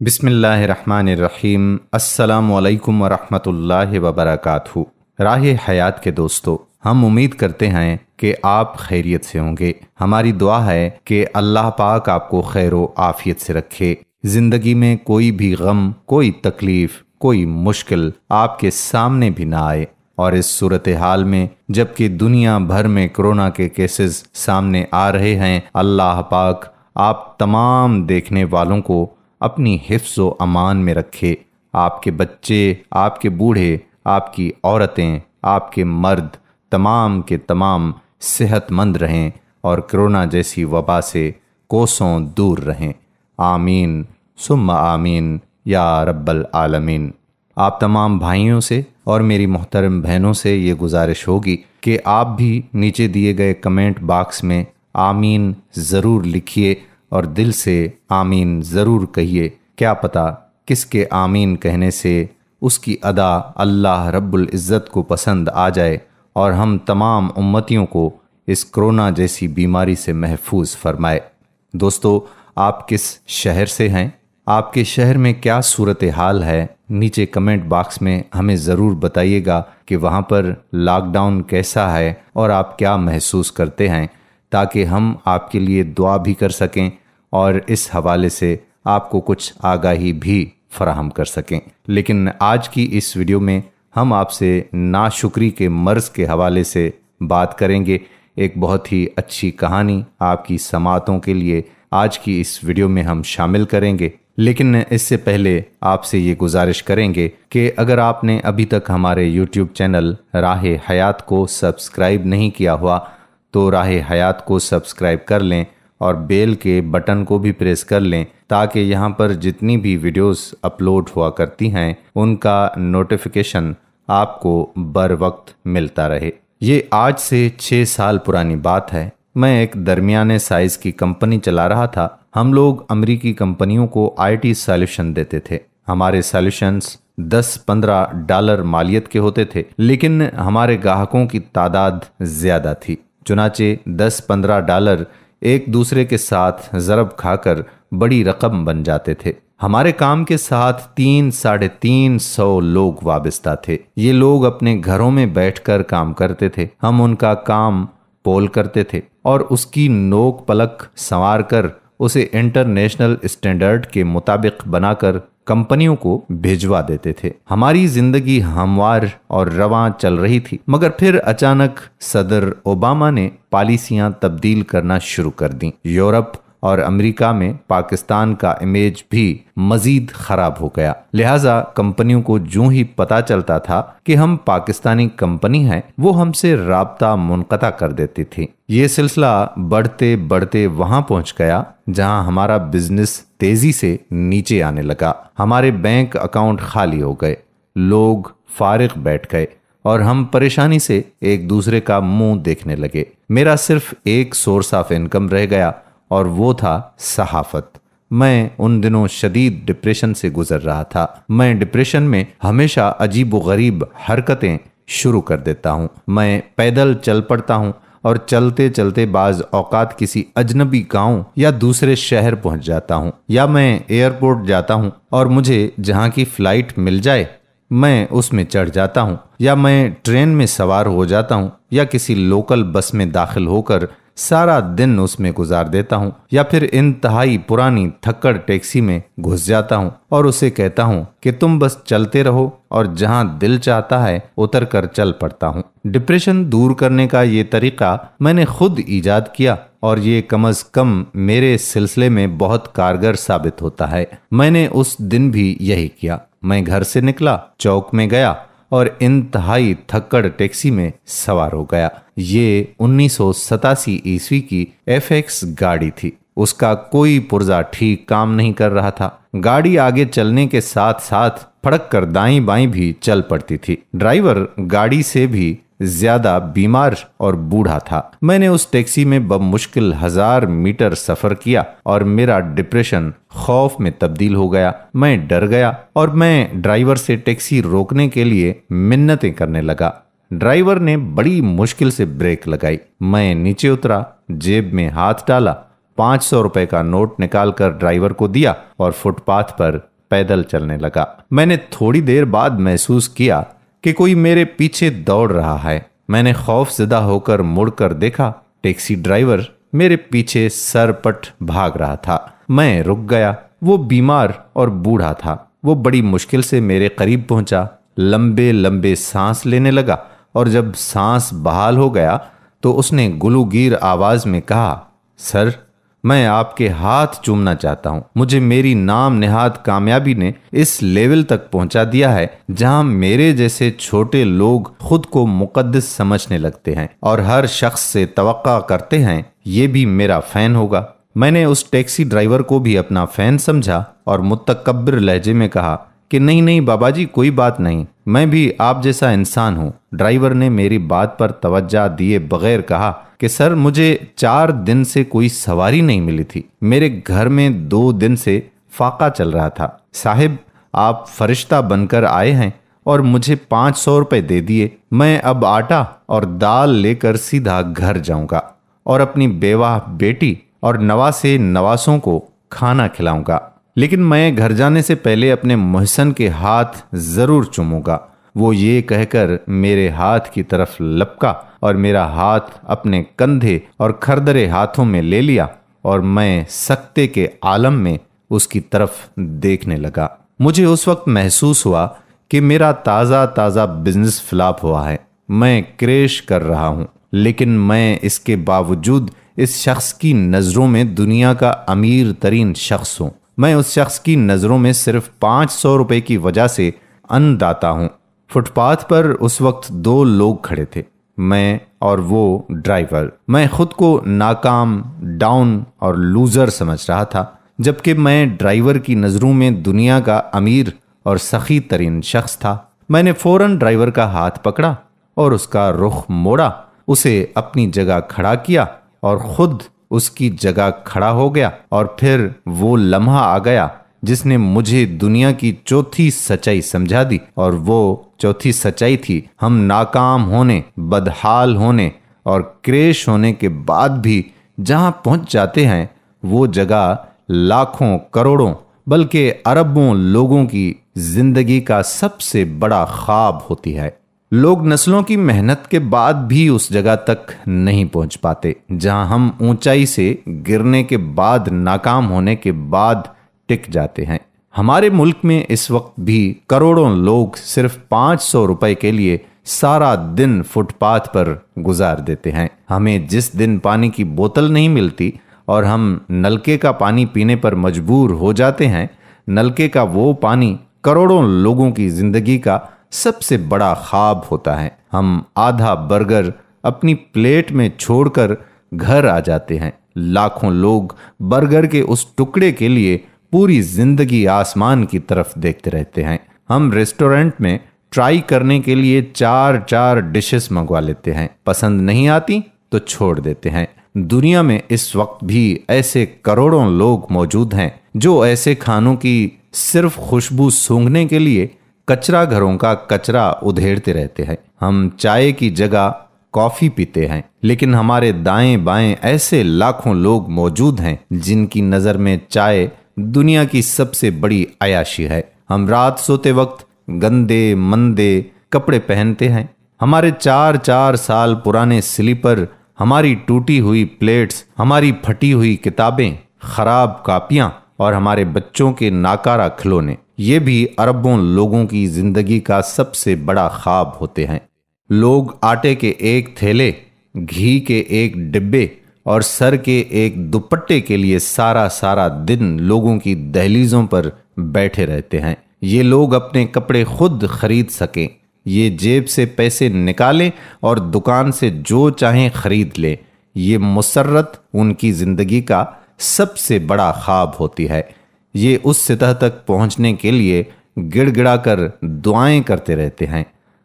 बिस्मिल्लाहिर्रहमानिर्रहीम। अस्सलामुअलैकुम वरहमतुल्लाहि वबरकातुहू। राह हयात के दोस्तों, हम उम्मीद करते हैं कि आप खैरियत से होंगे। हमारी दुआ है कि अल्लाह पाक आपको खैर व आफियत से रखे। ज़िंदगी में कोई भी गम, कोई तकलीफ़, कोई मुश्किल आपके सामने भी ना आए। और इस सूरत हाल में जबकि दुनिया भर में कोरोना के केसेस सामने आ रहे हैं, अल्लाह पाक आप तमाम देखने वालों को अपनी हिफ्ज़ व अमान में रखे। आपके बच्चे, आपके बूढ़े, आपकी औरतें, आपके मर्द तमाम के तमाम सेहतमंद रहें और कोरोना जैसी वबा से कोसों दूर रहें। आमीन सुम्मा आमीन या रब्बल आलमीन। आप तमाम भाइयों से और मेरी मोहतरम बहनों से ये गुजारिश होगी कि आप भी नीचे दिए गए कमेंट बॉक्स में आमीन ज़रूर लिखिए और दिल से आमीन ज़रूर कहिए। क्या पता किसके आमीन कहने से उसकी अदा अल्लाह रब्बुल इज़्ज़त को पसंद आ जाए और हम तमाम उम्मतियों को इस कोरोना जैसी बीमारी से महफूज फरमाए। दोस्तों, आप किस शहर से हैं? आपके शहर में क्या सूरत हाल है? नीचे कमेंट बॉक्स में हमें ज़रूर बताइएगा कि वहाँ पर लॉकडाउन कैसा है और आप क्या महसूस करते हैं, ताकि हम आपके लिए दुआ भी कर सकें और इस हवाले से आपको कुछ आगाही भी फराहम कर सकें। लेकिन आज की इस वीडियो में हम आपसे नाशुक्री के मर्ज़ के हवाले से बात करेंगे। एक बहुत ही अच्छी कहानी आपकी समातों के लिए आज की इस वीडियो में हम शामिल करेंगे। लेकिन इससे पहले आपसे ये गुजारिश करेंगे कि अगर आपने अभी तक हमारे YouTube चैनल राह हयात को सब्सक्राइब नहीं किया हुआ तो राह हयात को सब्सक्राइब कर लें और बेल के बटन को भी प्रेस कर लें, ताकि यहाँ पर जितनी भी वीडियोस अपलोड हुआ करती हैं उनका नोटिफिकेशन आपको बर वक्त मिलता रहे। ये आज से 6 साल पुरानी बात है। मैं एक दरमियाने साइज़ की कंपनी चला रहा था। हम लोग अमेरिकी कंपनियों को IT सॉल्यूशन देते थे। हमारे सॉल्यूशंस $10-15 मालियत के होते थे, लेकिन हमारे ग्राहकों की तादाद ज़्यादा थी। चुनाचे $10-15 एक दूसरे के साथ ज़रब खाकर बड़ी रकम बन जाते थे। हमारे काम के साथ 300-350 लोग वाबस्ता थे। ये लोग अपने घरों में बैठकर काम करते थे। हम उनका काम पोल करते थे और उसकी नोक पलक संवार कर उसे इंटरनेशनल स्टैंडर्ड के मुताबिक बनाकर कंपनियों को भिजवा देते थे। हमारी जिंदगी हमवार और रवां चल रही थी, मगर फिर अचानक सदर ओबामा ने पॉलिसियां तब्दील करना शुरू कर दी। यूरोप और अमेरिका में पाकिस्तान का इमेज भी मजीद खराब हो गया। लिहाजा कंपनियों को जो ही पता चलता था कि हम पाकिस्तानी कंपनी हैं, वो हमसे राब्ता मुनक़ता कर देती थी। ये सिलसिला बढ़ते बढ़ते वहां पहुंच गया जहां हमारा बिजनेस तेजी से नीचे आने लगा। हमारे बैंक अकाउंट खाली हो गए, लोग फारिग बैठ गए और हम परेशानी से एक दूसरे का मुंह देखने लगे। मेरा सिर्फ एक सोर्स ऑफ इनकम रह गया और वो था सहाफत। मैं उन दिनों शदीद डिप्रेशन से गुजर रहा था। मैं डिप्रेशन में हमेशा अजीब व गरीब हरकतें शुरू कर देता हूँ। मैं पैदल चल पड़ता हूँ और चलते चलते बाज औकात किसी अजनबी गांव या दूसरे शहर पहुंच जाता हूँ, या मैं एयरपोर्ट जाता हूँ और मुझे जहाँ की फ्लाइट मिल जाए मैं उसमें चढ़ जाता हूँ, या मैं ट्रेन में सवार हो जाता हूँ, या किसी लोकल बस में दाखिल होकर सारा दिन उसमें गुजार देता हूँ, या फिर इंतहाई पुरानी थक्कड़ टैक्सी में घुस जाता हूँ और उसे कहता हूँ कि तुम बस चलते रहो और जहाँ दिल चाहता है उतर कर चल पड़ता हूँ। डिप्रेशन दूर करने का ये तरीका मैंने खुद ईजाद किया और ये कम अज कम मेरे सिलसिले में बहुत कारगर साबित होता है। मैंने उस दिन भी यही किया। मैं घर से निकला, चौक में गया और इंतहाई थक्कड़ टैक्सी में सवार हो गया। ये 1987 ईस्वी की FX गाड़ी थी। उसका कोई पुर्जा ठीक काम नहीं कर रहा था। गाड़ी आगे चलने के साथ साथ फड़क कर दाईं बाईं भी चल पड़ती थी। ड्राइवर गाड़ी से भी ज्यादा बीमार और बूढ़ा था। मैंने उस टैक्सी में बमुश्किल 1000 मीटर सफर किया और मेरा डिप्रेशन खौफ में तब्दील हो गया। मैं डर गया और मैं ड्राइवर से टैक्सी रोकने के लिए मिन्नतें करने लगा। ड्राइवर ने बड़ी मुश्किल से ब्रेक लगाई। मैं नीचे उतरा, जेब में हाथ डाला 500 रुपए का नोट निकालकर ड्राइवर को दिया और फुटपाथ पर पैदल चलने लगा। मैंने थोड़ी देर बाद महसूस किया कि कोई मेरे पीछे दौड़ रहा है। मैंने खौफजदा होकर मुड़कर देखा, टैक्सी ड्राइवर मेरे पीछे सरपट भाग रहा था। मैं रुक गया। वो बीमार और बूढ़ा था। वो बड़ी मुश्किल से मेरे करीब पहुंचा, लंबे लंबे सांस लेने लगा और जब सांस बहाल हो गया तो उसने गुलूगीर आवाज में कहा, सर, मैं आपके हाथ चूमना चाहता हूं। मुझे मेरी नाम नेहाद कामयाबी ने इस लेवल तक पहुंचा दिया है जहां मेरे जैसे छोटे लोग खुद को मुकद्दस समझने लगते हैं और हर शख्स से तवक्का करते हैं ये भी मेरा फैन होगा। मैंने उस टैक्सी ड्राइवर को भी अपना फैन समझा और मुतकब्बिर लहजे में कहा कि नहीं नहीं बाबा जी, कोई बात नहीं, मैं भी आप जैसा इंसान हूँ। ड्राइवर ने मेरी बात पर तवज्जो दिए बगैर कहा कि सर, मुझे 4 दिन से कोई सवारी नहीं मिली थी। मेरे घर में 2 दिन से फाका चल रहा था। साहिब, आप फरिश्ता बनकर आए हैं और मुझे 500 रुपए दे दिए। मैं अब आटा और दाल लेकर सीधा घर जाऊंगा और अपनी बेवा बेटी और नवासे नवासों को खाना खिलाऊंगा। लेकिन मैं घर जाने से पहले अपने मोहसन के हाथ जरूर चूमूंगा। वो ये कहकर मेरे हाथ की तरफ लपका और मेरा हाथ अपने कंधे और खरदरे हाथों में ले लिया और मैं सकते के आलम में उसकी तरफ देखने लगा। मुझे उस वक्त महसूस हुआ कि मेरा ताज़ा ताज़ा बिजनेस फ्लॉप हुआ है। मैं क्रैश कर रहा हूँ, लेकिन मैं इसके बावजूद इस शख्स की नज़रों में दुनिया का अमीर तरीन शख्स हूँ। मैं उस शख्स की नज़रों में सिर्फ 500 रुपए की वजह से अन्नदाता हूँ। फुटपाथ पर उस वक्त 2 लोग खड़े थे, मैं और वो ड्राइवर। मैं खुद को नाकाम, डाउन और लूजर समझ रहा था, जबकि मैं ड्राइवर की नज़रों में दुनिया का अमीर और सखी तरीन शख्स था। मैंने फौरन ड्राइवर का हाथ पकड़ा और उसका रुख मोड़ा, उसे अपनी जगह खड़ा किया और खुद उसकी जगह खड़ा हो गया। और फिर वो लम्हा आ गया जिसने मुझे दुनिया की चौथी सच्चाई समझा दी, और वो चौथी सच्चाई थी, हम नाकाम होने, बदहाल होने और क्रैश होने के बाद भी जहां पहुंच जाते हैं वो जगह लाखों करोड़ों बल्कि अरबों लोगों की जिंदगी का सबसे बड़ा ख्वाब होती है। लोग नस्लों की मेहनत के बाद भी उस जगह तक नहीं पहुंच पाते जहां हम ऊंचाई से गिरने के बाद, नाकाम होने के बाद टिक जाते हैं। हमारे मुल्क में इस वक्त भी करोड़ों लोग सिर्फ 500 रुपए के लिए सारा दिन फुटपाथ पर गुजार देते हैं। हमें जिस दिन पानी की बोतल नहीं मिलती और हम नलके का पानी पीने पर मजबूर हो जाते हैं, नलके का वो पानी करोड़ों लोगों की जिंदगी का सबसे बड़ा ख्वाब होता है। हम आधा बर्गर अपनी प्लेट में छोड़कर घर आ जाते हैं। लाखों लोग बर्गर के उस टुकड़े के लिए पूरी जिंदगी आसमान की तरफ देखते रहते हैं। हम रेस्टोरेंट में ट्राई करने के लिए 4-4 डिशेस मंगवा लेते हैं, पसंद नहीं आती तो छोड़ देते हैं। दुनिया में इस वक्त भी ऐसे करोड़ों लोग मौजूद हैं जो ऐसे खानों की सिर्फ खुशबू सूंघने के लिए कचरा घरों का कचरा उधेड़ते रहते हैं। हम चाय की जगह कॉफी पीते हैं, लेकिन हमारे दाएं बाएं ऐसे लाखों लोग मौजूद हैं जिनकी नजर में चाय दुनिया की सबसे बड़ी अयाशी है। हम रात सोते वक्त गंदे मंदे कपड़े पहनते हैं। हमारे 4-4 साल पुराने स्लीपर, हमारी टूटी हुई प्लेट्स, हमारी फटी हुई किताबें, खराब कापियां और हमारे बच्चों के नाकारा खिलौने, ये भी अरबों लोगों की जिंदगी का सबसे बड़ा ख्वाब होते हैं। लोग आटे के एक थैले, घी के एक डिब्बे और सर के एक दुपट्टे के लिए सारा दिन लोगों की दहलीजों पर बैठे रहते हैं। ये लोग अपने कपड़े खुद खरीद सकें, ये जेब से पैसे निकालें और दुकान से जो चाहें खरीद लें, ये मुसर्रत उनकी जिंदगी का सबसे बड़ा ख्वाब होती है। ये उस सतह तक पहुंचने के लिए गिड़गिड़ाकर दुआएं करते रहते हैं।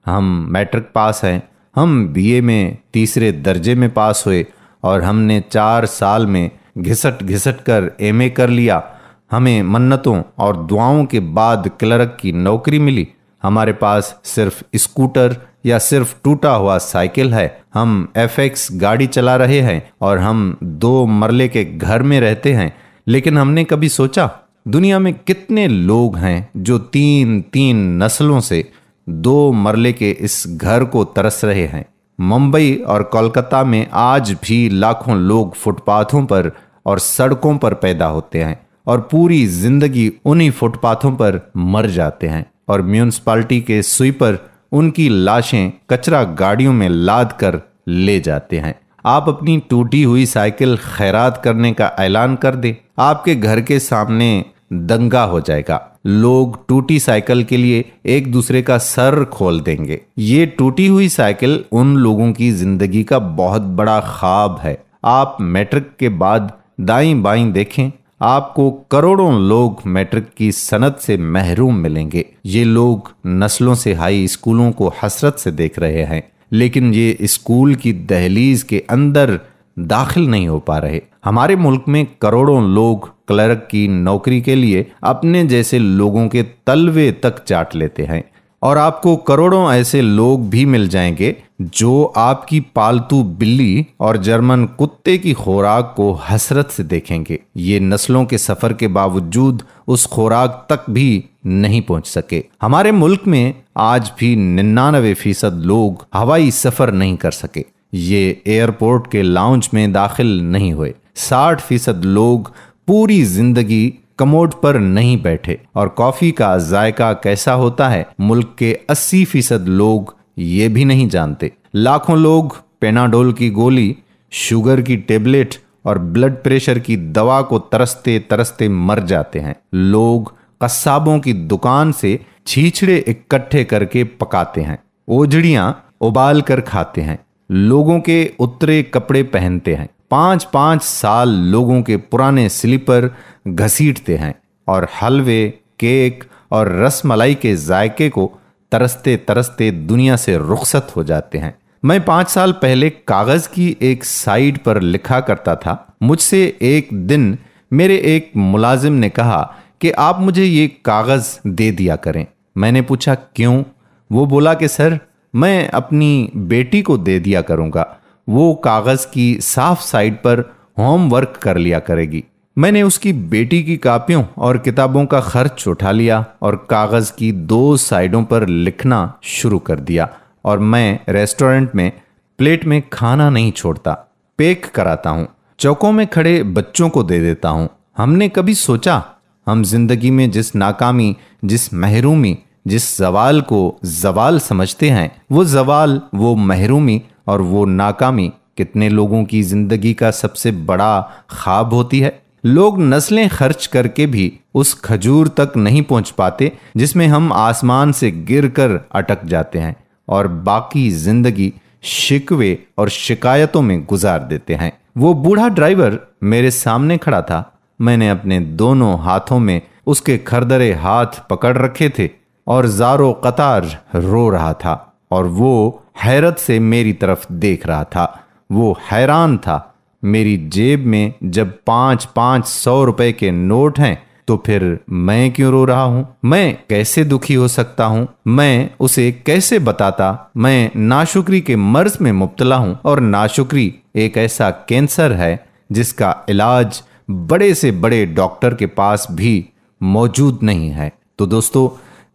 हम मैट्रिक पास हैं, हम बीए में 3रे दर्जे में पास हुए और हमने 4 साल में घिसट घिसट कर एमए कर लिया। हमें मन्नतों और दुआओं के बाद क्लर्क की नौकरी मिली हमारे पास सिर्फ स्कूटर या सिर्फ टूटा हुआ साइकिल है, हम FX गाड़ी चला रहे हैं और हम 2 मरले के घर में रहते हैं। लेकिन हमने कभी सोचा दुनिया में कितने लोग हैं जो 3-3 नस्लों से 2 मरले के इस घर को तरस रहे हैं। मुंबई और कोलकाता में आज भी लाखों लोग फुटपाथों पर और सड़कों पर पैदा होते हैं और पूरी जिंदगी उन्हीं फुटपाथों पर मर जाते हैं और म्यूनिसिपालिटी के स्वीपर उनकी लाशें कचरा गाड़ियों में लाद कर ले जाते हैं। आप अपनी टूटी हुई साइकिल खैरात करने का ऐलान कर दे, आपके घर के सामने दंगा हो जाएगा। लोग टूटी साइकिल के लिए एक दूसरे का सर खोल देंगे। ये टूटी हुई साइकिल उन लोगों की जिंदगी का बहुत बड़ा ख्वाब है। आप मैट्रिक के बाद दाईं बाईं देखें, आपको करोड़ों लोग मैट्रिक की सनद से महरूम मिलेंगे। ये लोग नस्लों से हाई स्कूलों को हसरत से देख रहे हैं, लेकिन ये स्कूल की दहलीज के अंदर दाखिल नहीं हो पा रहे। हमारे मुल्क में करोड़ों लोग क्लर्क की नौकरी के लिए अपने जैसे लोगों के तलवे तक चाट लेते हैं और आपको करोड़ों ऐसे लोग भी मिल जाएंगे जो आपकी पालतू बिल्ली और जर्मन कुत्ते की खुराक को हसरत से देखेंगे। ये नस्लों के सफर के बावजूद उस खुराक तक भी नहीं पहुंच सके। हमारे मुल्क में आज भी 99% लोग हवाई सफर नहीं कर सके। ये एयरपोर्ट के लाउंज में दाखिल नहीं हुए। 60% लोग पूरी जिंदगी कमोड पर नहीं बैठे और कॉफी का जायका कैसा होता है मुल्क के 80% लोग ये भी नहीं जानते। लाखों लोग पेनाडोल की गोली, शुगर की टेबलेट और ब्लड प्रेशर की दवा को तरसते तरसते मर जाते हैं। लोग कस्साबों की दुकान से छीछड़े इकट्ठे करके पकाते हैं, ओजड़ियां उबाल कर खाते हैं, लोगों के उतरे कपड़े पहनते हैं, 5-5 साल लोगों के पुराने स्लीपर घसीटते हैं और हलवे, केक और रसमलाई के जायके को तरसते तरसते दुनिया से रुखसत हो जाते हैं। मैं 5 साल पहले कागज की एक साइट पर लिखा करता था। मुझसे एक दिन मेरे एक मुलाजिम ने कहा कि आप मुझे ये कागज दे दिया करें। मैंने पूछा क्यों? वो बोला कि सर, मैं अपनी बेटी को दे दिया करूंगा, वो कागज की साफ साइड पर होमवर्क कर लिया करेगी। मैंने उसकी बेटी की कापियों और किताबों का खर्च उठा लिया और कागज की 2 साइडों पर लिखना शुरू कर दिया। और मैं रेस्टोरेंट में प्लेट में खाना नहीं छोड़ता, पैक कराता हूँ, चौकों में खड़े बच्चों को दे देता हूँ। हमने कभी सोचा हम जिंदगी में जिस नाकामी, जिस महरूमी, जिस जवाल को जवाल समझते हैं, वो जवाल, वो महरूमी और वो नाकामी कितने लोगों की जिंदगी का सबसे बड़ा ख्वाब होती है। लोग नस्लें खर्च करके भी उस खजूर तक नहीं पहुंच पाते जिसमें हम आसमान से गिरकर अटक जाते हैं और बाकी जिंदगी शिकवे और शिकायतों में गुजार देते हैं। वो बूढ़ा ड्राइवर मेरे सामने खड़ा था। मैंने अपने दोनों हाथों में उसके खरदरे हाथ पकड़ रखे थे और ज़ारो कतार रो रहा था और वो हैरत से मेरी तरफ देख रहा था। वो हैरान था। मेरी जेब में जब 500 रुपए के नोट हैं तो फिर मैं क्यों रो रहा हूं? मैं कैसे दुखी हो सकता हूं? मैं उसे कैसे बताता मैं नाशुक्री के मर्ज में मुब्तला हूं और नाशुक्री एक ऐसा कैंसर है जिसका इलाज बड़े से बड़े डॉक्टर के पास भी मौजूद नहीं है। तो दोस्तों,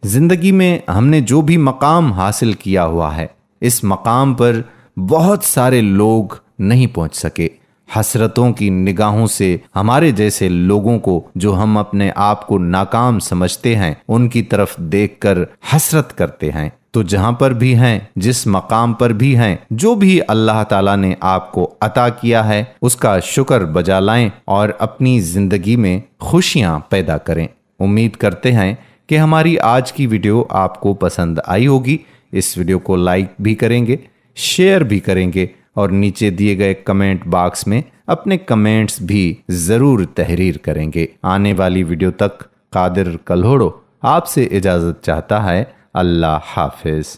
जिंदगी में हमने जो भी मकाम हासिल किया हुआ है, इस मकाम पर बहुत सारे लोग नहीं पहुंच सके। हसरतों की निगाहों से हमारे जैसे लोगों को, जो हम अपने आप को नाकाम समझते हैं, उनकी तरफ देखकर हसरत करते हैं। तो जहां पर भी हैं, जिस मकाम पर भी हैं, जो भी अल्लाह ताला ने आपको अता किया है उसका शुक्र बजा लाएं और अपनी जिंदगी में खुशियां पैदा करें। उम्मीद करते हैं कि हमारी आज की वीडियो आपको पसंद आई होगी। इस वीडियो को लाइक भी करेंगे, शेयर भी करेंगे और नीचे दिए गए कमेंट बॉक्स में अपने कमेंट्स भी ज़रूर तहरीर करेंगे। आने वाली वीडियो तक कादिर कल्होड़ो आपसे इजाज़त चाहता है। अल्लाह हाफिज़।